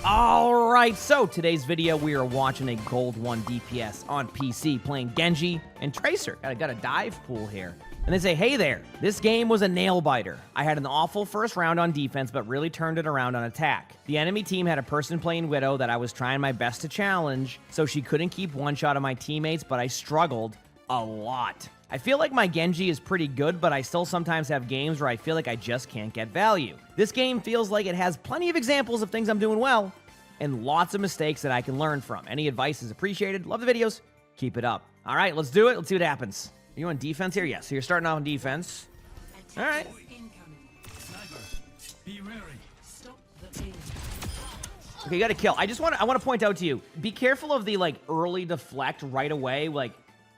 All right, so today's video, we are watching a Gold 1 DPS on PC playing Genji and Tracer. Got a dive pool here. And they say, hey there, this game was a nail-biter. I had an awful first round on defense, but really turned it around on attack. The enemy team had a person playing Widow that I was trying my best to challenge, so she couldn't keep one shot of my teammates, but I struggled a lot. I feel like my Genji is pretty good, but I still sometimes have games where I feel like I just can't get value. This game feels like it has plenty of examples of things I'm doing well, and lots of mistakes that I can learn from. Any advice is appreciated. Love the videos. Keep it up. All right, let's do it. Let's see what happens. Are you on defense here? Yes, so you're starting out on defense. All right. Okay, you got to kill. I want to point out to you, be careful of the early deflect right away,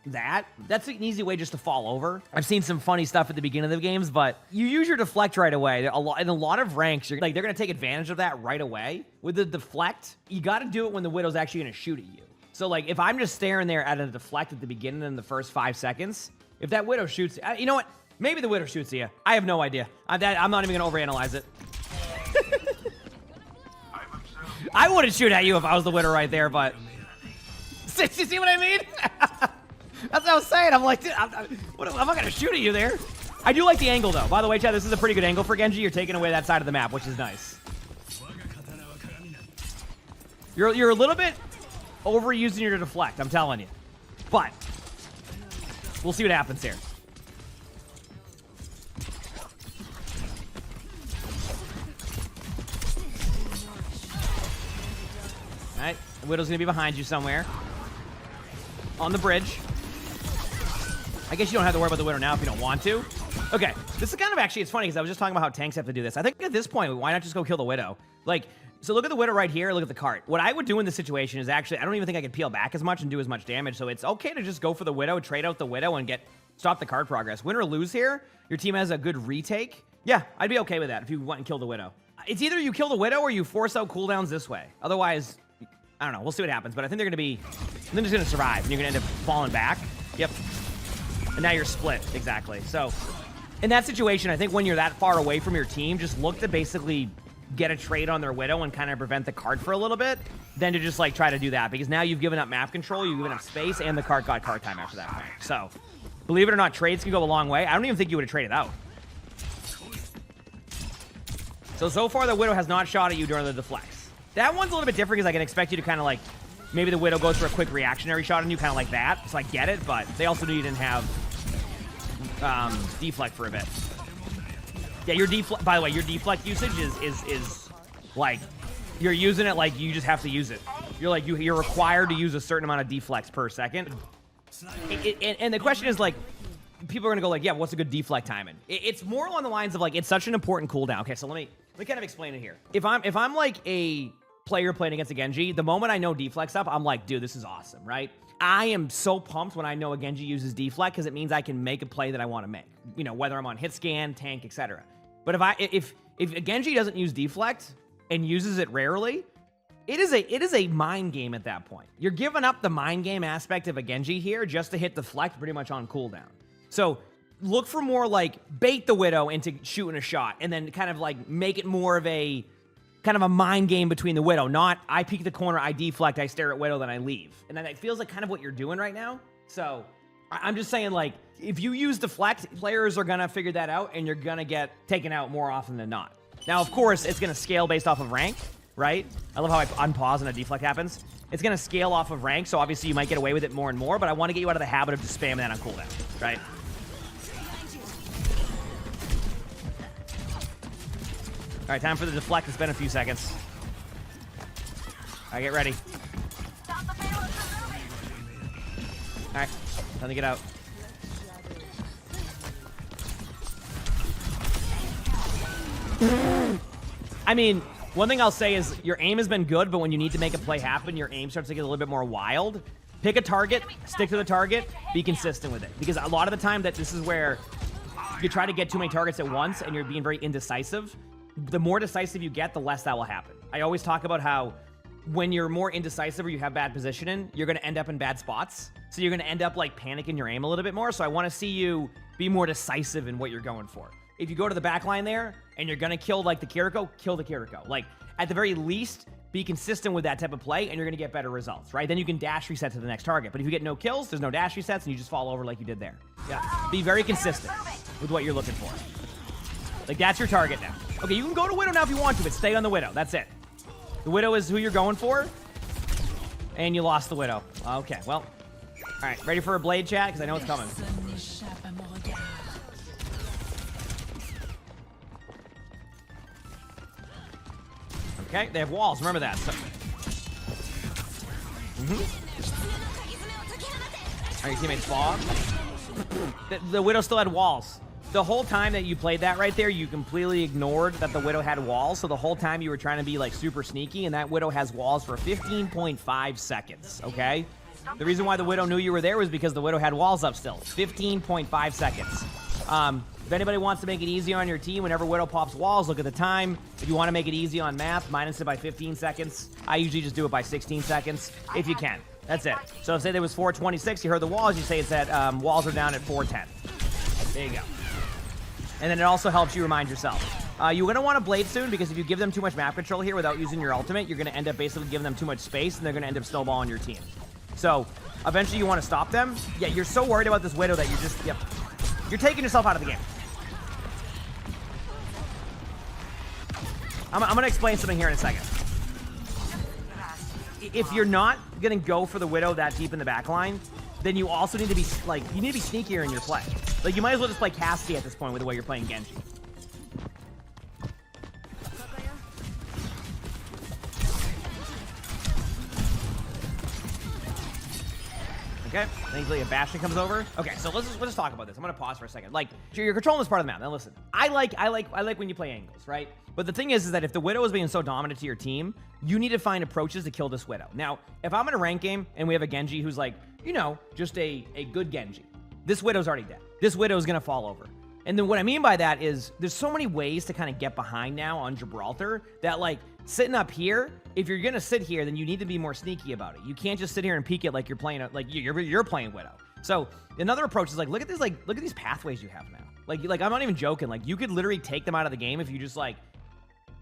That's an easy way just to fall over. I've seen some funny stuff at the beginning of the games, but you use your deflect right away. In a lot of ranks, they're going to take advantage of that right away. With the deflect, you got to do it when the Widow's actually going to shoot at you. So, if I'm just staring there at a deflect at the beginning in the first 5 seconds, if that Widow shoots, you know what? Maybe the Widow shoots at you. I have no idea. I'm not even going to overanalyze it. I wouldn't shoot at you if I was the Widow right there, but... You see what I mean? That's what I was saying. I'm like, dude, I'm not going to shoot at you there. I do like the angle, though. By the way, Chad, this is a pretty good angle for Genji. You're taking away that side of the map, which is nice. You're a little bit overusing your deflect, I'm telling you. But we'll see what happens here. All right, the Widow's going to be behind you somewhere. On the bridge. I guess you don't have to worry about the Widow now if you don't want to. Okay, this is kind of actually, it's funny because I was just talking about how tanks have to do this. I think at this point, why not just go kill the Widow? So look at the Widow right here, look at the cart. What I would do in this situation is actually, I don't even think I could peel back as much and do as much damage, so it's okay to just go for the Widow, trade out the Widow, and stop the card progress. Win or lose here, your team has a good retake. Yeah, I'd be okay with that if you went and killed the Widow. It's either you kill the Widow or you force out cooldowns this way. Otherwise, I don't know, we'll see what happens, but I think they're just gonna survive, and you're gonna end up falling back. Yep. And now you're split, exactly. So, in that situation, I think when you're that far away from your team, just look to basically get a trade on their Widow and kind of prevent the card for a little bit, than to just try to do that, because now you've given up map control, you've given up space, and the card got card time after that point. So, believe it or not, trades can go a long way. I don't even think you would have traded out. So far the Widow has not shot at you during the deflects. That one's a little bit different because I can expect you to kind of maybe the Widow goes for a quick reactionary shot on you, kind of like that. So I get it, but they also knew you didn't have deflect for a bit. Yeah, your deflect, by the way, your deflect usage is you're using it like you just have to use it. You're required to use a certain amount of deflects per second. And the question is people are gonna go yeah, what's a good deflect timing? It's more along the lines of it's such an important cooldown. Okay, so let me kind of explain it here. If I'm a player playing against a Genji, the moment I know deflect's up, I'm like, dude, this is awesome, right? I am so pumped when I know a Genji uses deflect because it means I can make a play that I want to make. Whether I'm on hit scan, tank, etc. But if a Genji doesn't use deflect and uses it rarely, it is a mind game at that point. You're giving up the mind game aspect of a Genji here just to hit deflect pretty much on cooldown. So look for more bait the Widow into shooting a shot and then kind of make it more of a kind of a mind game between the Widow, not I peek the corner, I deflect, I stare at Widow, then I leave. And then it feels like kind of what you're doing right now. So I'm just saying if you use deflect, players are gonna figure that out and you're gonna get taken out more often than not. Now, of course, it's gonna scale based off of rank, right? I love how I unpause and a deflect happens. It's gonna scale off of rank, so obviously you might get away with it more and more, but I wanna get you out of the habit of just spamming that on cooldown, right? All right, time for the deflect. It's been a few seconds. All right, get ready. All right, time to get out. I mean, one thing I'll say is your aim has been good, but when you need to make a play happen, your aim starts to get a little bit more wild. Pick a target, stick to the target, be consistent with it. Because a lot of the time this is where you try to get too many targets at once and you're being very indecisive. The more decisive you get, the less that will happen. I always talk about how when you're more indecisive or you have bad positioning, you're going to end up in bad spots. So you're going to end up panicking your aim a little bit more. So I want to see you be more decisive in what you're going for. If you go to the back line there and you're going to kill the Kiriko, kill the Kiriko. At the very least, be consistent with that type of play, and you're going to get better results, right? Then you can dash reset to the next target. But if you get no kills, there's no dash resets, and you just fall over like you did there. Yeah. Be very consistent with what you're looking for. Like, that's your target now. Okay, you can go to Widow now if you want to, but stay on the Widow. That's it. The Widow is who you're going for, and you lost the Widow. Okay, well. All right, ready for a blade, chat? Because I know it's coming. Okay, they have walls. Remember that. So. Are your teammates fall? The Widow still had walls. The whole time that you played that right there, you completely ignored that the Widow had walls. So the whole time you were trying to be like super sneaky, and that Widow has walls for 15.5 seconds, okay? The reason why the Widow knew you were there was because the Widow had walls up still. 15.5 seconds. If anybody wants to make it easy on your team, whenever Widow pops walls, look at the time. If you want to make it easy on math, minus it by 15 seconds. I usually just do it by 16 seconds, if you can. That's it. So if say there was 4:26, you heard the walls, you say it's at, walls are down at 4:10. There you go. And then it also helps you remind yourself. You're going to want to blade soon, because if you give them too much map control here without using your ultimate, you're going to end up basically giving them too much space, and they're going to end up snowballing your team. So eventually you want to stop them. Yeah, you're so worried about this Widow that you're just, yep. You're taking yourself out of the game. I'm going to explain something here in a second. If you're not going to go for the Widow that deep in the back line, then you also need to be, like, you need to be sneakier in your play. Like, you might as well just play Cassidy at this point with the way you're playing Genji. Okay, thankfully a Bastion comes over. Okay, so let's just talk about this. I'm gonna pause for a second. Like, you're controlling this part of the map. Now listen, I like when you play angles, right? But the thing is that if the Widow is being so dominant to your team, you need to find approaches to kill this Widow. Now, if I'm in a rank game and we have a Genji who's like, you know, just a good Genji, this Widow's already dead. This Widow's gonna fall over. And then what I mean by that is there's so many ways to kind of get behind now on Gibraltar that, like, sitting up here, if you're gonna sit here, then you need to be more sneaky about it. You can't just sit here and peek it like you're playing you're playing Widow. So another approach is like, look at these pathways you have now. Like I'm not even joking. Like, you could literally take them out of the game if you just, like,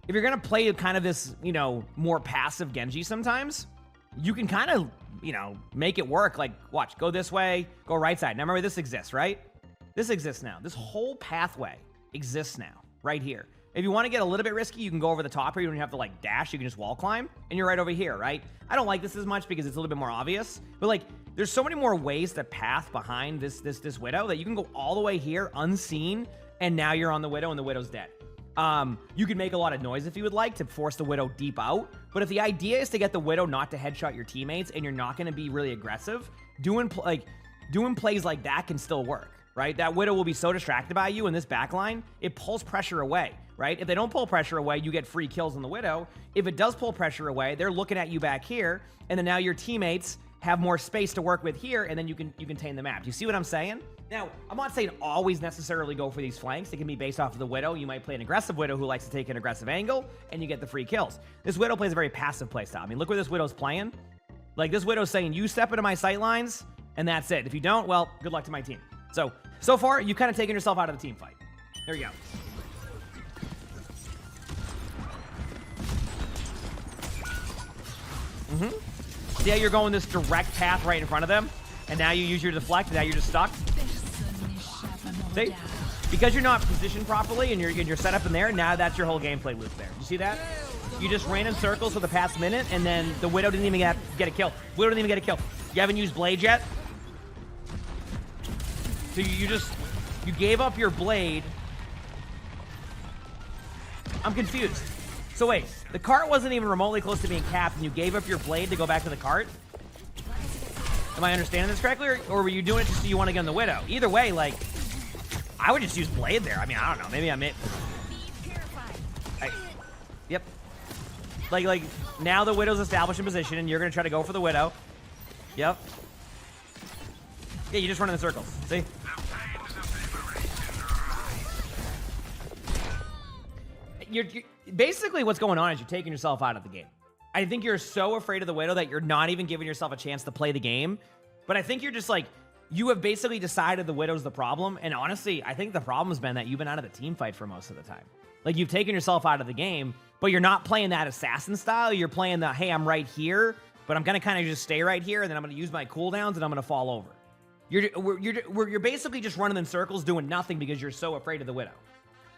if you're gonna play kind of this, you know, more passive Genji sometimes, you can kind of, you know, make it work. Like, watch, go this way, go right side. Now remember, this exists, right? This exists now. This whole pathway exists now, right here. If you want to get a little bit risky, you can go over the top here. You don't have to, like, dash. You can just wall climb, and you're right over here, right? I don't like this as much because it's a little bit more obvious. But, like, there's so many more ways to path behind this Widow that you can go all the way here unseen, and now you're on the Widow, and the Widow's dead. You can make a lot of noise if you would like to force the Widow deep out. But if the idea is to get the Widow not to headshot your teammates and you're not going to be really aggressive, doing plays like that can still work. Right? That Widow will be so distracted by you in this backline, it pulls pressure away, right? If they don't pull pressure away, you get free kills on the Widow. If it does pull pressure away, they're looking at you back here, and then now your teammates have more space to work with here, and then you can tame the map. Do you see what I'm saying? Now, I'm not saying always necessarily go for these flanks. It can be based off of the Widow. You might play an aggressive Widow who likes to take an aggressive angle, and you get the free kills. This Widow plays a very passive playstyle. I mean, look where this Widow's playing. Like, this Widow's saying, you step into my sight lines, and that's it. If you don't, well, good luck to my team. So far, you've kind of taken yourself out of the team fight. There you go. See how you're going this direct path right in front of them? And now you use your deflect, and now you're just stuck? See? Because you're not positioned properly and you're set up in there, now that's your whole gameplay loop there. You see that? You just ran in circles for the past minute, and then the Widow didn't even get a kill. Widow didn't even get a kill. You haven't used Blade yet? So you gave up your blade. I'm confused. So wait, the cart wasn't even remotely close to being capped, and you gave up your blade to go back to the cart? Am I understanding this correctly, or were you doing it just so you want to get on the Widow? Either way, like, I would just use blade there. I mean, I don't know. Maybe yep. Like now the Widow's established in position, and you're gonna try to go for the Widow. Yep. Yeah, you just run in the circles. See? You're basically what's going on is you're taking yourself out of the game. I think you're so afraid of the Widow that you're not even giving yourself a chance to play the game. But I think you're just like, you have basically decided the Widow's the problem. And honestly, I think the problem's been that you've been out of the team fight for most of the time. Like, you've taken yourself out of the game but you're not playing that assassin style. You're playing the, hey, I'm right here, but I'm going to kind of just stay right here, and then I'm going to use my cooldowns, and I'm going to fall over. You're basically just running in circles doing nothing because you're so afraid of the Widow.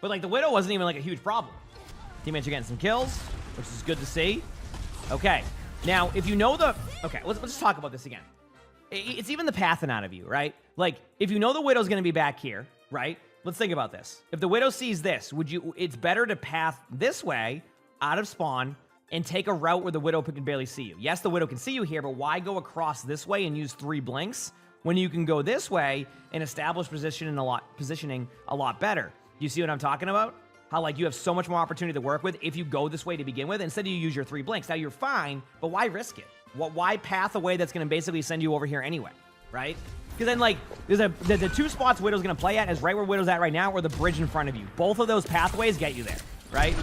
But, like, the Widow wasn't even, like, a huge problem. Teammates are getting some kills, which is good to see. Okay. Now, if you know the... Okay, let's just talk about this again. It's even the pathing out of you, right? Like, if you know the Widow's going to be back here, right? Let's think about this. If the Widow sees this, it's better to path this way, out of spawn, and take a route where the Widow can barely see you. Yes, the Widow can see you here, but why go across this way and use 3 blinks when you can go this way and establish positioning a lot better? You see what I'm talking about? How, like, you have so much more opportunity to work with if you go this way to begin with, instead you use your 3 blinks. Now, you're fine, but why risk it? Why path a way that's going to basically send you over here anyway, right? Because then, like, the 2 spots Widow's going to play at is right where Widow's at right now, or the bridge in front of you. Both of those pathways get you there, right?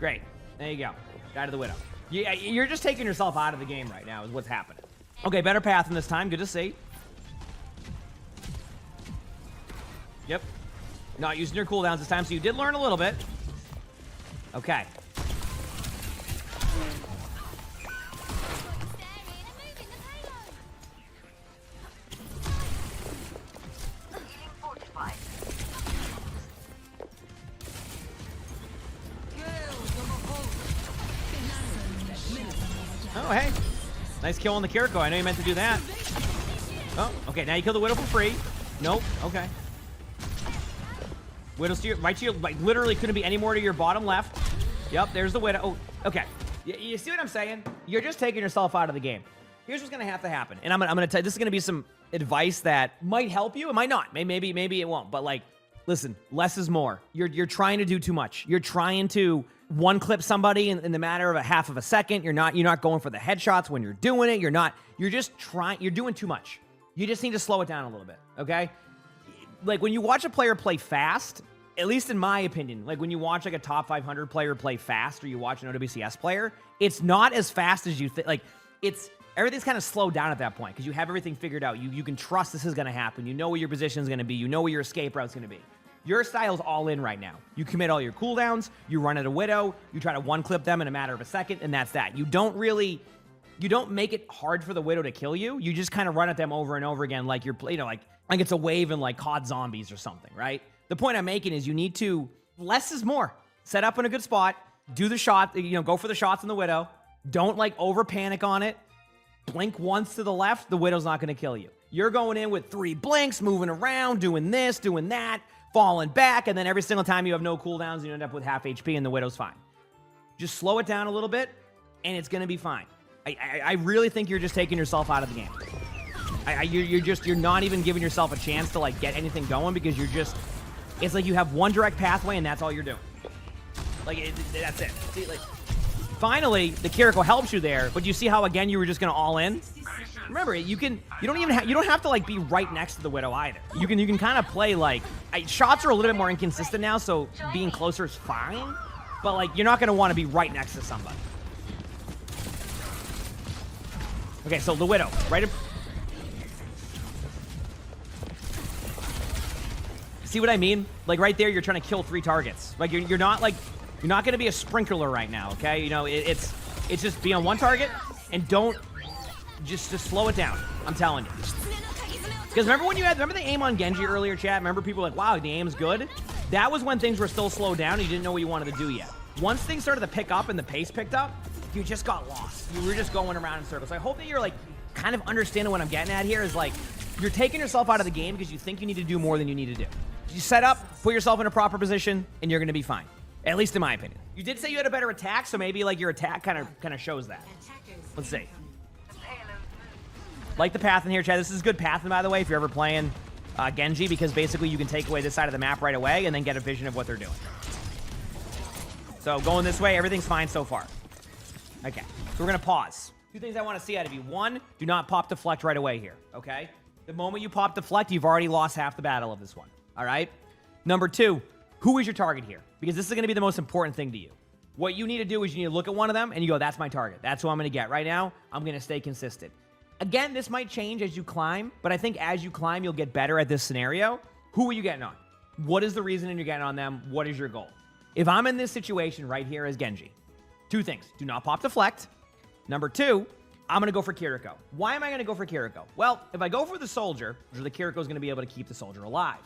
Great. There you go. Guy to the Widow. You're just taking yourself out of the game right now is what's happening. Okay, better path in this time. Good to see. Yep. Not using your cooldowns this time, so you did learn a little bit. Okay. Oh, hey. Nice kill on the Kiriko. I know you meant to do that. Oh, okay. Now you kill the Widow for free. Nope. Okay. Widow's to your, right to your, like, literally couldn't be any more to your bottom left. Yep, there's the Widow. Oh, okay. You see what I'm saying? You're just taking yourself out of the game. Here's what's going to have to happen. And I'm gonna tell you, this is going to be some advice that might help you. It might not. Maybe it won't. But, like, listen, less is more. You're trying to do too much. You're trying to one-clip somebody in the matter of a half of a second. You're not going for the headshots when you're doing it. You're just trying. You're doing too much. You just need to slow it down a little bit, okay? Like, when you watch a player play fast, at least in my opinion, like when you watch like a top 500 player play fast, or you watch an OWCS player, it's not as fast as you think. Like, everything's kind of slowed down at that point because you have everything figured out. You can trust this is going to happen. You know where your position is going to be. You know where your escape route's going to be. Your style's all in right now. You commit all your cooldowns. You run at a Widow. You try to one-clip them in a matter of a second, and that's that. You don't make it hard for the Widow to kill you. You just kind of run at them over and over again like you're, like it's a wave in like COD Zombies or something, right? The point I'm making is you need to, less is more. Set up in a good spot. Do the shot, go for the shots in the Widow. Don't like over panic on it. Blink once to the left, the Widow's not going to kill you. You're going in with 3 blinks, moving around, doing this, doing that, falling back, and then every single time you have no cooldowns, you end up with half HP and the Widow's fine. Just slow it down a little bit, and it's going to be fine. I really think you're just taking yourself out of the game. You're not even giving yourself a chance to like get anything going because it's like you have one direct pathway and that's all you're doing. Like, that's it. See, like, finally, the Kiriko helps you there, but you see how again you were just gonna all in? Remember, you don't have to like be right next to the Widow either. You can kind of play like shots are a little bit more inconsistent now, so being closer is fine, but like you're not gonna want to be right next to somebody. Okay, so the Widow, right? See what I mean? Like right there, you're trying to kill 3 targets. Like you're not going to be a sprinkler right now, okay? It's just be on one target and don't just slow it down. I'm telling you. Because remember the aim on Genji earlier, chat? Remember people were like, wow, the aim's good? That was when things were still slowed down and you didn't know what you wanted to do yet. Once things started to pick up and the pace picked up, you just got lost. You were just going around in circles. I hope that you're like kind of understanding what I'm getting at here is like you're taking yourself out of the game because you think you need to do more than you need to do. You set up, put yourself in a proper position, and you're going to be fine. At least in my opinion. You did say you had a better attack, so maybe like your attack kind of shows that. Let's see. Like the path in here, Chad. This is good pathing, by the way, if you're ever playing Genji, because basically you can take away this side of the map right away and then get a vision of what they're doing. So going this way, everything's fine so far. Okay, so we're going to pause. 2 things I want to see out of you. 1, do not pop deflect right away here, okay? The moment you pop deflect, you've already lost half the battle of this one, all right? Number 2, who is your target here? Because this is going to be the most important thing to you. What you need to do is you need to look at one of them and you go, that's my target. That's who I'm going to get. Right now, I'm going to stay consistent. Again, this might change as you climb, but I think as you climb, you'll get better at this scenario. Who are you getting on? What is the reason you're getting on them? What is your goal? If I'm in this situation right here as Genji, Two things. Do not pop deflect. Number two, I'm going to go for Kiriko. Why am I going to go for Kiriko? Well, if I go for the soldier, the Kiriko is going to be able to keep the soldier alive.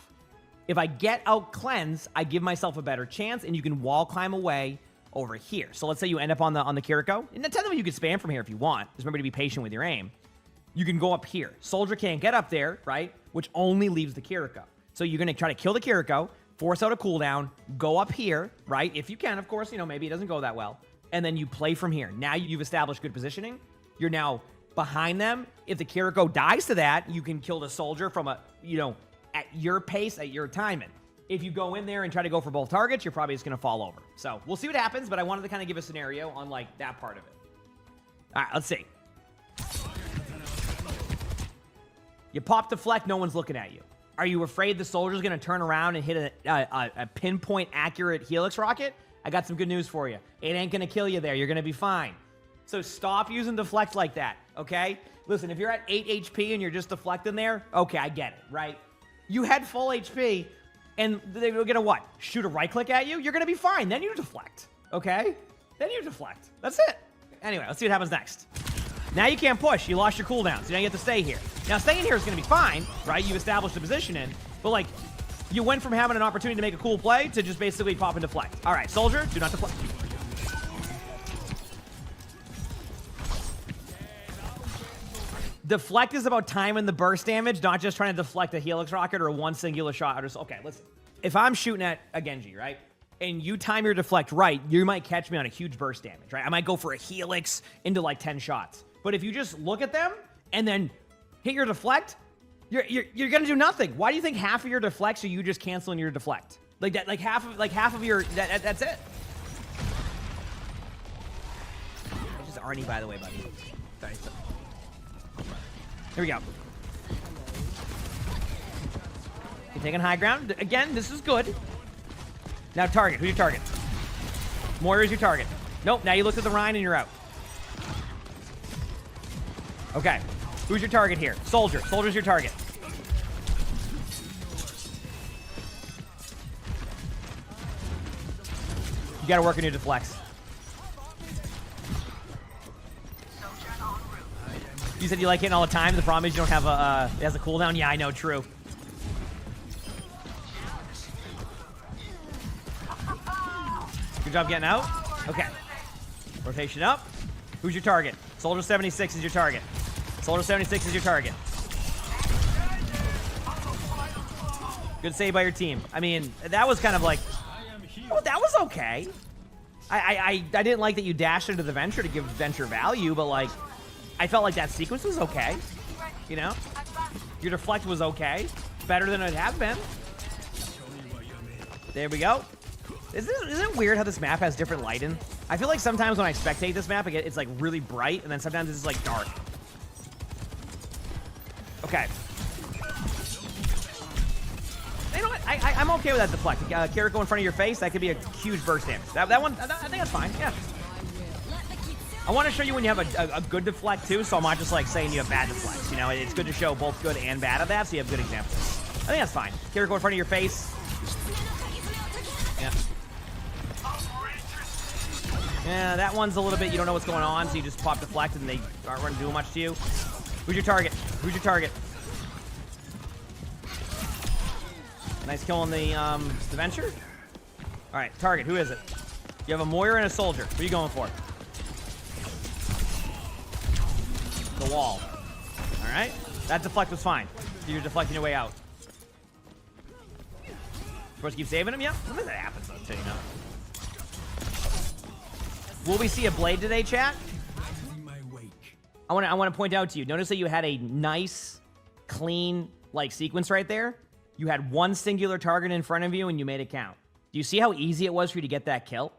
If I get out cleanse, I give myself a better chance, and you can wall climb away over here. So let's say you end up on the Kiriko. And technically you can spam from here if you want. Just remember to be patient with your aim. You can go up here. Soldier can't get up there, right? Which only leaves the Kiriko. So you're going to try to kill the Kiriko, force out a cooldown, go up here, right? If you can, of course, you know, maybe it doesn't go that well. And then you play from here. Now you've established good positioning. You're now behind them. If the Kiriko dies to that, you can kill the soldier from a, you know, at your pace, at your timing. If you go in there and try to go for both targets, you're probably just going to fall over. So we'll see what happens, but I wanted to kind of give a scenario on, like, that part of it. All right, let's see. You pop deflect, no one's looking at you. Are you afraid the soldier's going to turn around and hit a pinpoint accurate helix rocket? I got some good news for you. It ain't going to kill you there. You're going to be fine. So stop using deflect like that, okay? Listen, if you're at 8 HP and you're just deflecting there, okay, I get it, right? You had full HP, and they're going to what? Shoot a right click at you? You're going to be fine. Then you deflect, okay? Then you deflect. That's it. Anyway, let's see what happens next. Now you can't push. You lost your cooldowns. So now you have to stay here. Now, staying here is going to be fine, right? You established a position in, but, like, you went from having an opportunity to make a cool play to just basically pop and deflect. All right, soldier, do not deflect. Deflect is about timing the burst damage, not just trying to deflect a helix rocket or one singular shot. Okay, listen. If I'm shooting at a Genji, right, and you time your deflect right, you might catch me on a huge burst damage, right? I might go for a helix into, like, 10 shots. But if you just look at them and then hit your deflect, you're gonna do nothing. Why do you think half of your deflects are you just canceling your deflect? Like that, like half of your that's it. This is Arnie, by the way, buddy. Sorry. Here we go. You're taking high ground again. This is good. Now target. Who's your target? Moira's your target. Nope. Now you look at the Rhine and you're out. Okay. Who's your target here? Soldier. Soldier's your target. You gotta work on your deflects. You said you like hitting all the time. The problem is you don't have a, it has a cooldown. Yeah, I know, true. Good job getting out. Okay. Rotation up. Who's your target? Soldier 76 is your target. Soldier 76 is your target. Good save by your team. I mean, that was kind of like, oh, that was okay. I didn't like that you dashed into the Venture to give Venture value, but, like, I felt like that sequence was okay. You know? Your deflect was okay. Better than it has been. There we go. Isn't it weird how this map has different lighting? I feel like sometimes when I spectate this map, it's like really bright, and then sometimes it's like dark. Okay. You know what? I'm okay with that deflect. Kiriko in front of your face, that could be a huge burst damage. That one, I think that's fine. Yeah. I want to show you when you have a good deflect too, so I'm not just like saying you have bad deflects. You know, it's good to show both good and bad of that, so you have good examples. I think that's fine. Kiriko in front of your face. Yeah. Yeah, that one's a little bit, you don't know what's going on, so you just pop deflect and they aren't going to do much to you. Who's your target? Who's your target? Nice kill on the Venture. All right, target, who is it? You have a Moira and a Soldier. Who are you going for? The wall. All right, that deflect was fine. So you're deflecting your way out. Supposed to keep saving him? Yeah, sometimes that happens though, too, you know. Will we see a blade today, chat? I want to point out to you. Notice that you had a nice, clean, like, sequence right there. You had one singular target in front of you, and you made it count. Do you see how easy it was for you to get that kill?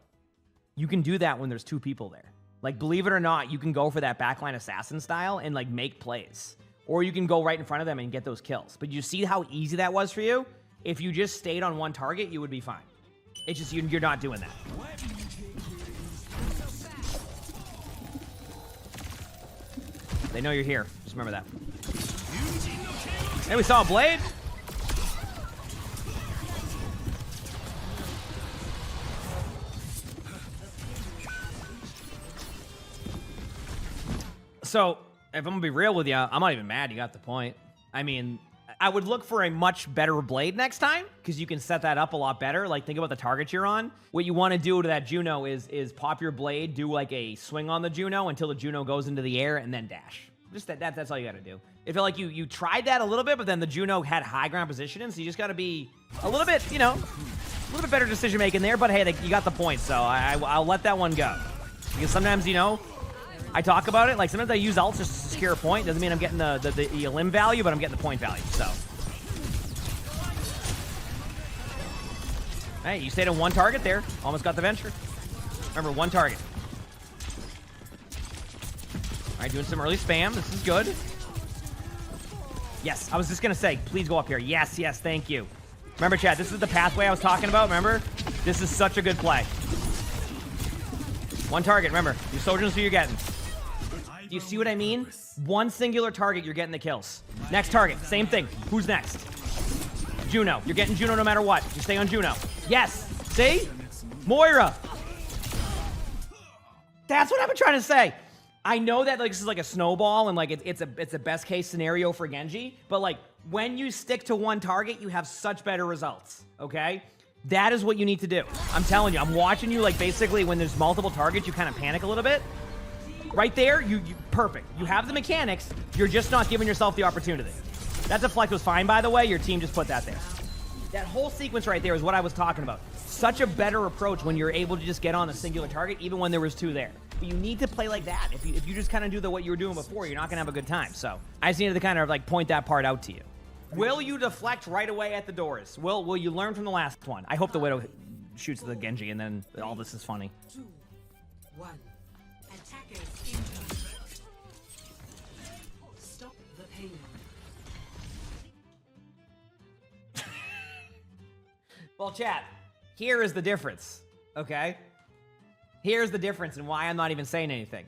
You can do that when there's two people there. Like, believe it or not, you can go for that backline assassin style and, like, make plays. Or you can go right in front of them and get those kills. But you see how easy that was for you? If you just stayed on one target, you would be fine. It's just you're not doing that. They know you're here. Just remember that. Hey, we saw a blade. So, if I'm gonna be real with you, I'm not even mad you got the point. I mean, I would look for a much better blade next time, because you can set that up a lot better. Like, think about the target you're on. What you want to do to that Juno is pop your blade, do like a swing on the Juno until the Juno goes into the air, and then dash. Just that's all you gotta do. It felt like you tried that a little bit, but then the Juno had high ground positioning, so you just gotta be a little bit, you know, a little bit better decision making there. But hey, you got the point, so I'll let that one go. Because sometimes, you know, I talk about it, like sometimes I use ults just to secure a point. Doesn't mean I'm getting the limb value, but I'm getting the point value, so. Hey, you stayed on one target there. Almost got the venture. Remember, one target. All right, doing some early spam. This is good. Yes, I was just gonna say, please go up here. Yes, yes, thank you. Remember, chat, this is the pathway I was talking about, remember? This is such a good play. One target, remember. Your soldiers who you're getting. Do you see what I mean? One singular target, you're getting the kills. Next target, same thing. Who's next? Juno. You're getting Juno no matter what. You stay on Juno. Yes. See? Moira. That's what I've been trying to say. I know that like this is like a snowball and like it's a best case scenario for Genji, but like when you stick to one target, you have such better results, okay? That is what you need to do. I'm telling you, I'm watching you like basically when there's multiple targets, you kind of panic a little bit. Right there, you perfect. You have the mechanics, you're just not giving yourself the opportunity. That deflect was fine, by the way. Your team just put that there. That whole sequence right there is what I was talking about. Such a better approach when you're able to just get on a singular target, even when there was two there. But you need to play like that. If you just kind of do what you were doing before, you're not going to have a good time. So I just needed to kind of like point that part out to you. Will you deflect right away at the doors? Will you learn from the last one? I hope the Widow shoots the Genji and then all this is funny. 2, 1. Attackers incoming. Stop the pain. Well, chat, here is the difference, okay? Here's the difference and why I'm not even saying anything.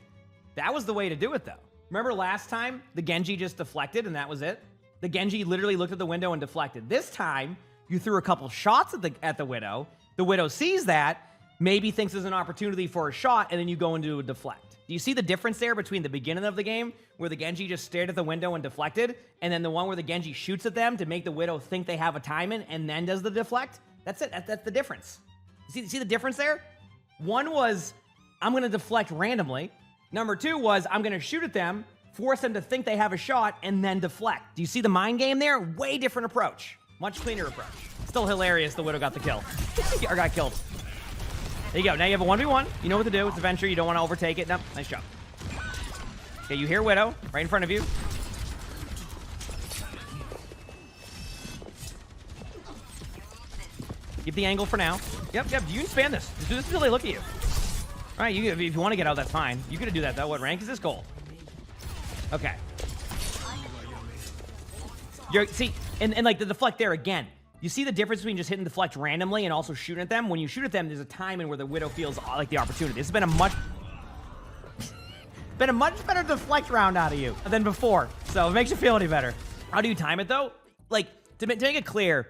That was the way to do it, though. Remember last time, the Genji just deflected and that was it? The Genji literally looked at the window and deflected. This time, you threw a couple shots at the Widow. The Widow sees that, maybe thinks there's an opportunity for a shot, and then you go into a deflect. Do you see the difference there between the beginning of the game, where the Genji just stared at the window and deflected, and then the one where the Genji shoots at them to make the Widow think they have a timing and then does the deflect? That's it. That's the difference. See the difference there? One was, I'm going to deflect randomly. Number two was, I'm going to shoot at them, force them to think they have a shot, and then deflect. Do you see the mind game there? Way different approach. Much cleaner approach. Still hilarious the Widow got the kill. Or got killed. There you go. Now you have a 1v1. You know what to do. It's a venture. You don't want to overtake it. Nope. Nice job. Okay, you hear Widow right in front of you. Keep the angle for now. Yep. You can span this. Just do this until they look at you. All right, if you want to get out, that's fine. You could do that, though. What rank is this? Gold. Okay. See, and like the deflect there again. You see the difference between just hitting deflect randomly and also shooting at them? When you shoot at them, there's a time in where the Widow feels like the opportunity. This has been a much better deflect round out of you than before. So it makes you feel any better. How do you time it, though? Like, to make it clear,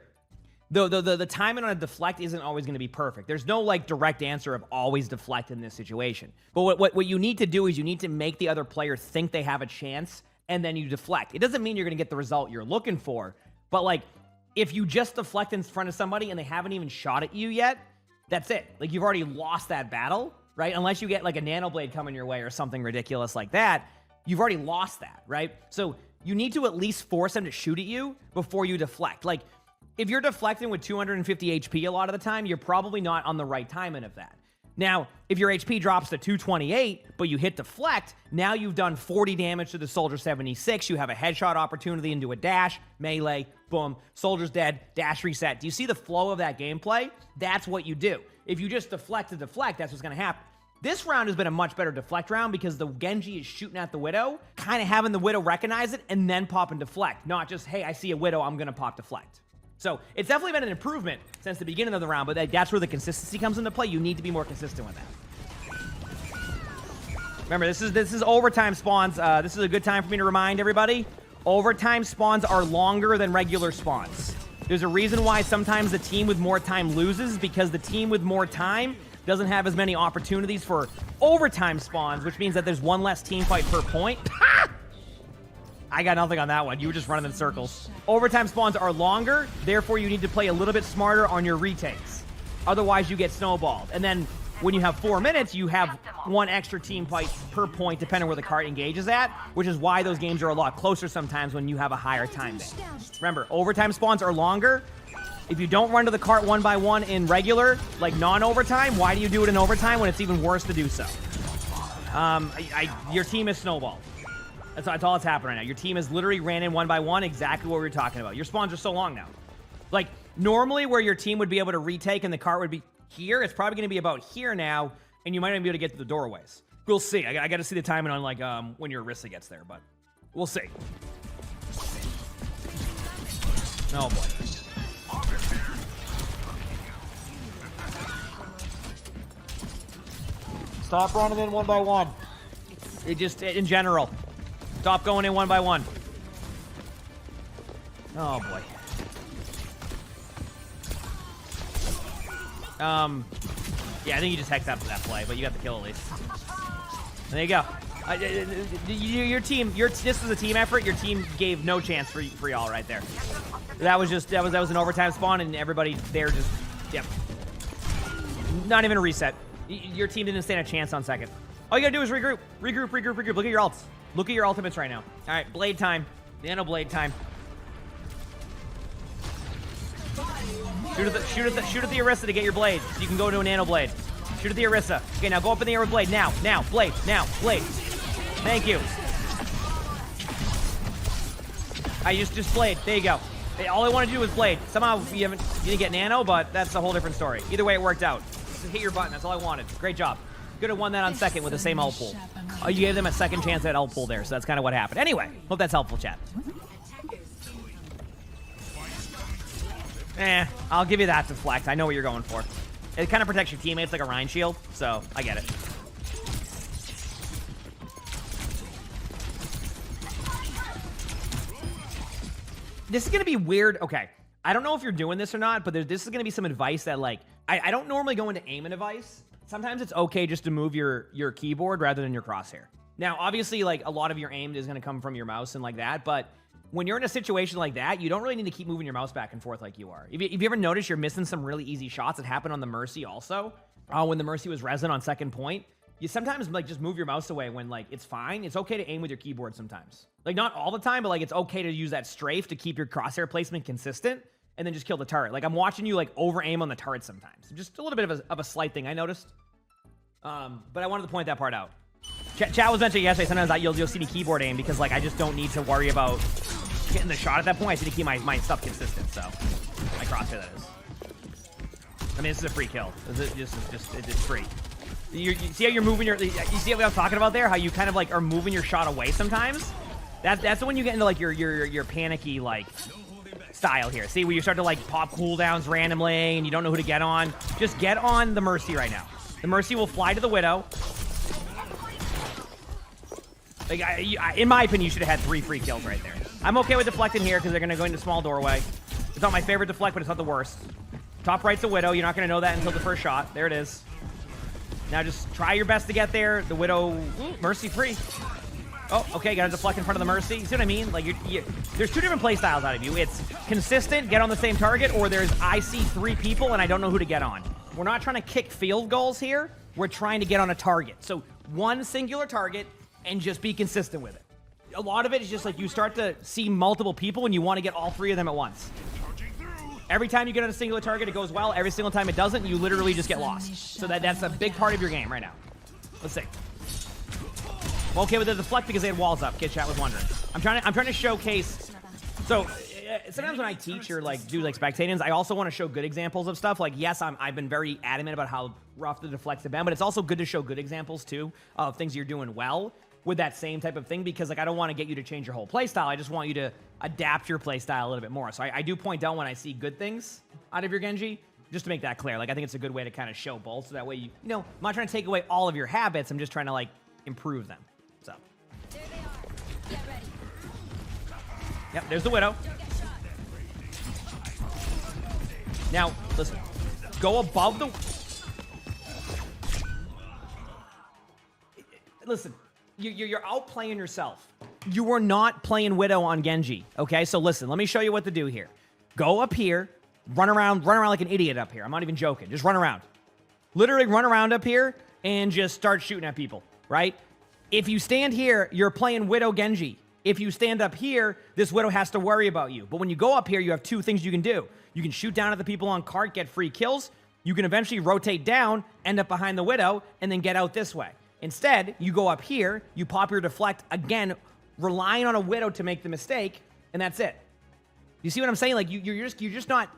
the timing on a deflect isn't always going to be perfect. There's no like direct answer of always deflect in this situation. But what you need to do is you need to make the other player think they have a chance, and then you deflect. It doesn't mean you're going to get the result you're looking for, but like if you just deflect in front of somebody and they haven't even shot at you yet, that's it. Like you've already lost that battle, right? Unless you get like a nano blade coming your way or something ridiculous like that, you've already lost that, right? So you need to at least force them to shoot at you before you deflect. Like, if you're deflecting with 250 HP a lot of the time, you're probably not on the right timing of that. Now, if your HP drops to 228, but you hit deflect, now you've done 40 damage to the Soldier 76. You have a headshot opportunity into a dash, melee, boom, Soldier's dead, dash reset. Do you see the flow of that gameplay? That's what you do. If you just deflect to deflect, that's what's going to happen. This round has been a much better deflect round because the Genji is shooting at the Widow, kind of having the Widow recognize it and then pop and deflect. Not just, hey, I see a Widow, I'm going to pop deflect. So it's definitely been an improvement since the beginning of the round, but that's where the consistency comes into play. You need to be more consistent with that. Remember, this is overtime spawns. This is a good time for me to remind everybody. Overtime spawns are longer than regular spawns. There's a reason why sometimes the team with more time loses, because the team with more time doesn't have as many opportunities for overtime spawns, which means that there's one less team fight per point. I got nothing on that one. You were just running in circles. Overtime spawns are longer, therefore you need to play a little bit smarter on your retakes. Otherwise, you get snowballed. And then when you have 4 minutes, you have one extra team fight per point, depending on where the cart engages at, which is why those games are a lot closer sometimes when you have a higher time bank. Remember, overtime spawns are longer. If you don't run to the cart 1 by 1 in regular, like non-overtime, why do you do it in overtime when it's even worse to do so? Your team is snowballed. That's all that's happening right now. Your team has literally ran in 1 by 1, exactly what we were talking about. Your spawns are so long now. Like, normally where your team would be able to retake and the cart would be here, it's probably going to be about here now, and you might not even be able to get to the doorways. We'll see. I got to see the timing on, like, when your Orisa gets there, but we'll see. Oh, boy. Stop running in 1 by 1. It just, in general. Stop going in 1 by 1. Oh, boy. Yeah, I think you just hex after that play, but you got the kill at least. There you go. Your team, this was a team effort. Your team gave no chance for y'all right there. That was an overtime spawn, and everybody there just, yep. Not even a reset. Your team didn't stand a chance on second. All you gotta do is regroup. Regroup. Look at your ults. Look at your ultimates right now. All right, blade time. Nano blade time. Shoot at the Orisa to get your blade, so you can go to a nano blade. Shoot at the Orisa. Okay, now go up in the air with blade. Now, blade. Thank you. I just blade. There you go. All I want to do is blade. Somehow you didn't get nano, but that's a whole different story. Either way, it worked out. Just hit your button. That's all I wanted. Great job. Could have won that on second with the same ult pool. Oh, you gave them a second chance at ult pool there, so that's kind of what happened. Anyway, hope that's helpful, chat. I'll give you that deflect. I know what you're going for. It kind of protects your teammates like a Rhine shield, so I get it. This is going to be weird. Okay, I don't know if you're doing this or not, but this is going to be some advice that, like, I don't normally go into aiming advice. Sometimes it's okay just to move your keyboard rather than your crosshair. Now, obviously, like, a lot of your aim is going to come from your mouse and like that, but when you're in a situation like that, you don't really need to keep moving your mouse back and forth like you are. If you ever notice you're missing some really easy shots that happened on the Mercy also, when the Mercy was resin on second point, you sometimes, like, just move your mouse away when, like, it's fine. It's okay to aim with your keyboard sometimes. Like, not all the time, but, like, it's okay to use that strafe to keep your crosshair placement consistent and then just kill the turret. Like, I'm watching you, like, over-aim on the turret sometimes. Just a little bit of a slight thing I noticed. But I wanted to point that part out. Chat was mentioning yesterday, sometimes you'll see me keyboard aim because, like, I just don't need to worry about getting the shot at that point. I need to keep my stuff consistent, so. My crosshair, that is. I mean, this is a free kill. It's free. You see how you're moving you see what I'm talking about there? How you kind of, like, are moving your shot away sometimes? That's when you get into, like, your panicky, like, style here. See, where you start to, like, pop cooldowns randomly and you don't know who to get on. Just get on the Mercy right now. The Mercy will fly to the Widow. Like, in my opinion, you should have had 3 free kills right there. I'm okay with deflecting here because they're going to go into small doorway. It's not my favorite deflect, but it's not the worst. Top right's a Widow. You're not going to know that until the first shot. There it is. Now just try your best to get there. The Widow, Mercy free. Oh, okay, got a deflect in front of the Mercy. You see what I mean? Like, there's 2 different play styles out of you. It's consistent, get on the same target, or there's I see 3 people and I don't know who to get on. We're not trying to kick field goals here. We're trying to get on a target. So one singular target and just be consistent with it. A lot of it is just like you start to see multiple people and you want to get all 3 of them at once. Every time you get on a singular target, it goes well. Every single time it doesn't, you literally just get lost. So that's a big part of your game right now. Let's see. I'm okay with the deflect because they had walls up. Kid Chat was wondering. I'm trying to showcase. So sometimes when I teach or like do like spectatings, I also want to show good examples of stuff. Like, yes, I've been very adamant about how rough the deflects have been, but it's also good to show good examples too of things you're doing well with that same type of thing, because like I don't want to get you to change your whole playstyle. I just want you to adapt your playstyle a little bit more. So I do point out when I see good things out of your Genji, just to make that clear. Like, I think it's a good way to kind of show both, so that way you know, I'm not trying to take away all of your habits. I'm just trying to like improve them. So. There they are. Get ready. Yep, there's the Widow. Now, listen. Go above the... Listen. you're outplaying yourself. You are not playing Widow on Genji, okay? So listen, let me show you what to do here. Go up here, run around like an idiot up here. I'm not even joking. Just run around. Literally run around up here and just start shooting at people, right? If you stand here, you're playing Widow Genji. If you stand up here, this Widow has to worry about you. But when you go up here, you have two things you can do. You can shoot down at the people on cart, get free kills. You can eventually rotate down, end up behind the Widow, and then get out this way. Instead, you go up here, you pop your deflect, again, relying on a Widow to make the mistake, and that's it. You see what I'm saying? Like, you're just not...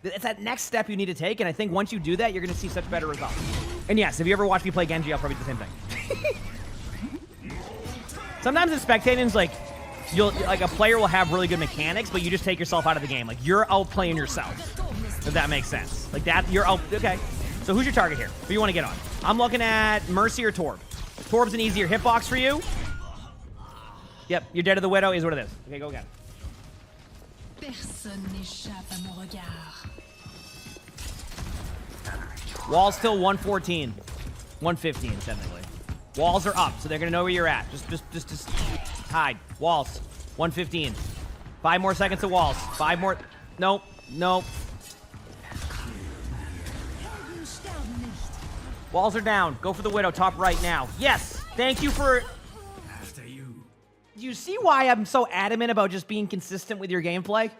It's that next step you need to take, and I think once you do that, you're going to see such better results. And yes, if you ever watch me play Genji, I'll probably do the same thing. Sometimes in spectating, like, a player will have really good mechanics, but you just take yourself out of the game. Like, you're outplaying yourself, if that makes sense. Like, that, you're out... Okay, so who's your target here? Who you want to get on? I'm looking at Mercy or Torb. Torb's an easier hitbox for you. Yep, you're dead to the Widow is what it is. Okay, go again. Personne n'échappe à mon regard. Wall's still 114. 115, technically. Walls are up, so they're gonna know where you're at. Just hide. Walls. 115. 5 more seconds of walls. 5 more. Nope. Nope. Walls are down. Go for the Widow, top right now. Yes! Thank you for... After you. Do you see why I'm so adamant about just being consistent with your gameplay?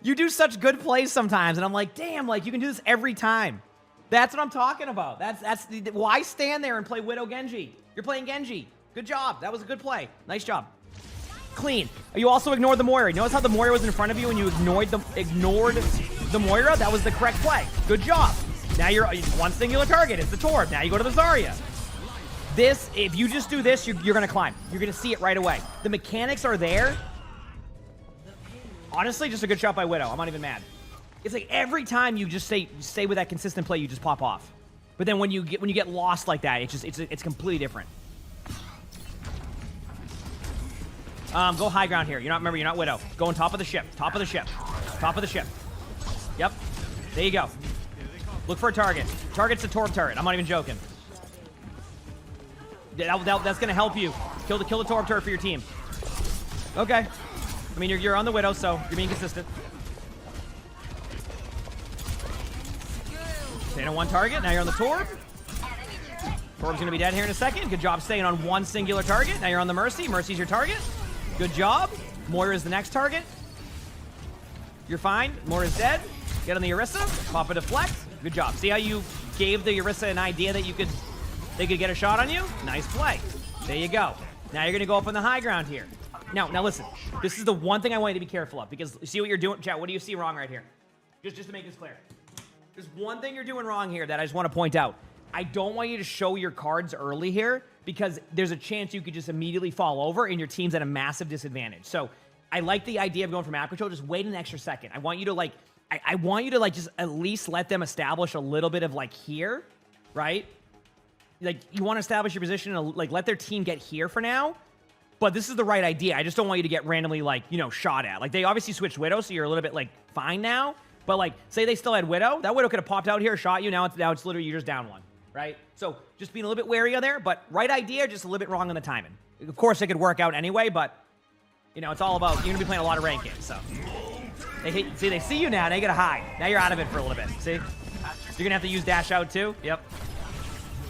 You do such good plays sometimes, and I'm like, damn, like, you can do this every time. That's what I'm talking about. That's why stand there and play Widow Genji? You're playing Genji. Good job. That was a good play. Nice job. Clean. You also ignored the Moira. Notice how the Moira was in front of you and you ignored the Moira? That was the correct play. Good job. Now you're one singular target. It's the Torb. Now you go to the Zarya. This, if you just do this, you're going to climb. You're going to see it right away. The mechanics are there. Honestly, just a good shot by Widow. I'm not even mad. It's like every time you just stay with that consistent play, you just pop off. But then when you get lost like that, it's completely different. Go high ground here. You're not Widow. Go on top of the ship. Top of the ship. Top of the ship. Yep. There you go. Look for a target. Target's the Torb turret. I'm not even joking. That's gonna help you. Kill the Torb turret for your team. Okay. I mean, you're on the Widow, so you're being consistent. Staying on one target. Now you're on the Torb. Torb's gonna be dead here in a second. Good job staying on one singular target. Now you're on the Mercy. Mercy's your target. Good job. Moira's the next target. You're fine. Moira's dead. Get on the Orisa. Pop a deflect. Good job. See how you gave the Orisa an idea that they could get a shot on you? Nice play. There you go. Now you're gonna go up on the high ground here. Now listen. This is the one thing I want you to be careful of, because see what you're doing, chat. What do you see wrong right here? Just to make this clear. There's one thing you're doing wrong here that I just want to point out. I don't want you to show your cards early here, because there's a chance you could just immediately fall over and your team's at a massive disadvantage. So I like the idea of going for map control. Just wait an extra second. I want you to I want you to just at least let them establish a little bit of here, right? Like, you want to establish your position and let their team get here for now. But this is the right idea. I just don't want you to get randomly shot at. They obviously switched Widow, so you're a little bit fine now. But say they still had Widow, that Widow could have popped out here, shot you. Now it's literally you're just down one, right? So just being a little bit wary of there. But right idea, just a little bit wrong on the timing. Of course, it could work out anyway, but it's all about, you're gonna be playing a lot of ranked games, so. They see you now, you gotta hide. Now you're out of it for a little bit, see? You're gonna have to use dash out too, yep.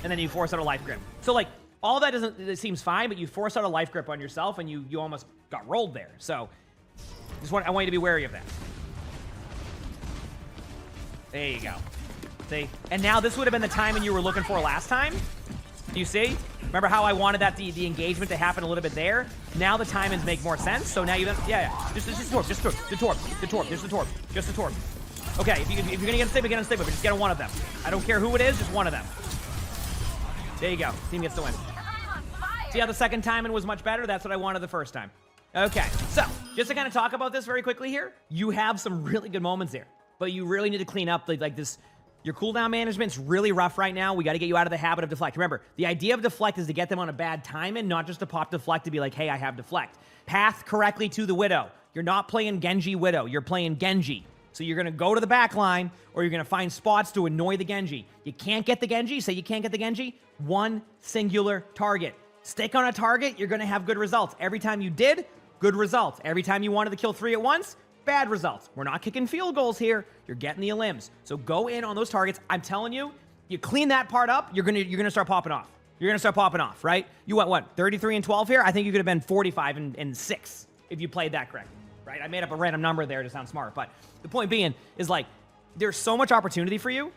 And then you force out a life grip. So all that it seems fine, but you force out a life grip on yourself and you almost got rolled there. So, I want you to be wary of that. There you go. See? And now this would have been the timing you were looking for last time. Do you see? Remember how I wanted the engagement to happen a little bit there? Now the timings make more sense. So now just the Torb, just the Torb, there's the Torb, just the Torb. Okay, if you're gonna get unstable, but just get on one of them. I don't care who it is, just one of them. There you go. Team gets the win. See how the second timing was much better? That's what I wanted the first time. Okay, so just to kind of talk about this very quickly here, you have some really good moments there, but you really need to clean up this. Your cooldown management's really rough right now. We got to get you out of the habit of deflect. Remember, the idea of deflect is to get them on a bad timing, not just to pop deflect to be like, hey, I have deflect. Path correctly to the Widow. You're not playing Genji Widow. You're playing Genji. So you're going to go to the back line, or you're going to find spots to annoy the Genji. You can't get the Genji. Say you can't get the Genji. One singular target. Stick on a target, you're going to have good results. Every time you did, good results. Every time you wanted to kill 3 at once, bad results. We're not kicking field goals here. You're getting the limbs. So go in on those targets. I'm telling you, you clean that part up, you're gonna start popping off. You're gonna start popping off, right? You went what, 33 and 12 here? I think you could have been 45 and 6 if you played that correctly, right? I made up a random number there to sound smart, but the point being is like, there's so much opportunity for you.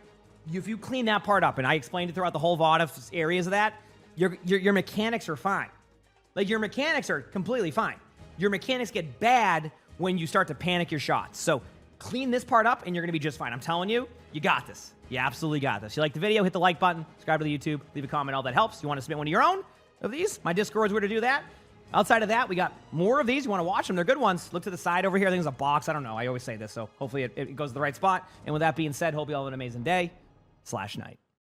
If you clean that part up, and I explained it throughout the whole VOD of areas of that, your mechanics are fine. Like, your mechanics are completely fine. Your mechanics get bad when you start to panic your shots. So clean this part up and you're gonna be just fine. I'm telling you, you got this. You absolutely got this. You like the video, hit the like button, subscribe to the YouTube, leave a comment, all that helps. You wanna submit one of your own of these? My Discord's where to do that. Outside of that, we got more of these. You wanna watch them, they're good ones. Look to the side over here, I think there's a box, I don't know, I always say this, so hopefully it goes to the right spot. And with that being said, hope you all have an amazing day / night.